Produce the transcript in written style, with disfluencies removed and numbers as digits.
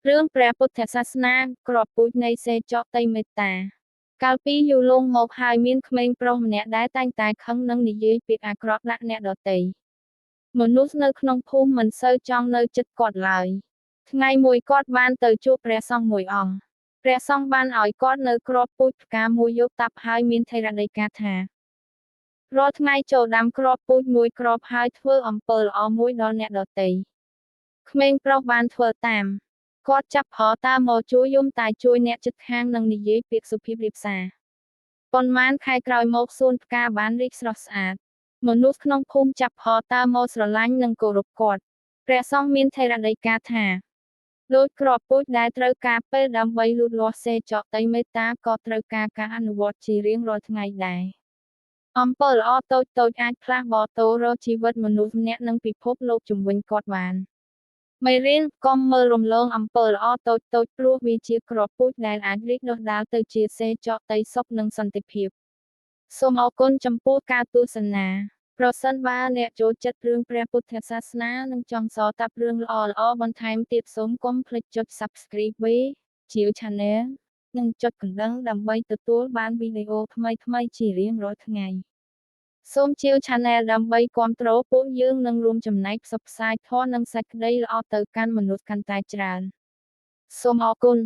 រឿងព្រះពុទ្ធសាសនាក្របពូជនៃសេចក្តីមេត្តាកាលពីយូរលង់មកហើយមានក្មេងប្រុសម្នាក់ដែលតែងតែខឹងនិងនិយាយពាក្យអាក្រក់ដាក់អ្នកដទៃមនុស្សនៅក្នុងភូមិមិនសូវចង់នៅជិតគាត់ឡើយថ្ងៃមួយគាត់បានទៅជួបព្រះសង្ឃមួយអង្គព្រះសង្ឃបានឲ្យគាត់នៅក្របពូជផ្កាមួយយកតាប់ហើយមានថេរដីកាថារាល់ថ្ងៃចូលដាំក្របពូជមួយក្របហើយធ្វើអំពើល្អមួយដល់អ្នកដទៃក្មេងប្រុសបានធ្វើតាមគាត់ចាប់ផលតាមកជួយយំតែជួយអ្នកជិតខាងនិងនិយាយពាក្យសុភាពរាបសារប៉ុន្មានខែក្រោយមកសួនផ្កាបានរីកស្រស់ស្អាតមនុស្សក្នុងភូមិចាប់ផលតាមកស្រឡាញ់និងគោរពគាត់ព្រះសង្ឃមានថេរដីកាថាដូចក្របពូជដែលត្រូវការពេលដើម្បីលូតលាស់សេចក្តីមេត្តាក៏ត្រូវការការអនុវត្តជារៀងរាល់ថ្ងៃដែរអំពើល្អតូចៗអាចផ្លាស់ប្ដូរជីវិតមនុស្សម្នាក់និងពិភពលោកជុំវិញគាត់បានមេរៀនកុំមើលរំលងអំពើល្អតូចៗព្រោះវាជាគ្រាប់ពូជដែលអាចរីកដុះដាលទៅជាសេចក្តីសុខនិងសន្តិភាពសូមអរគុណចំពោះការទស្សនាប្រសិនបើអ្នកចូលចិត្តរឿងព្រះពុទ្ធសាសនានិងចង់ស្ដាប់រឿងល្អៗបន្ថែមទៀតសូមកុំភ្លេចចុច Subscribe ជា Channel និងចុចកណ្ដឹងដើម្បីទទួលបានវីដេអូថ្មីៗជារៀងរាល់ថ្ងៃសូមជាវ Channel ដើម្បីគាំទ្រពួកយើងនិងរួមចំណែកផ្សព្វផ្សាយធម៌និងសេចក្តីល្អទៅកាន់មនុស្សកាន់តែច្រើនសូមអរគុណ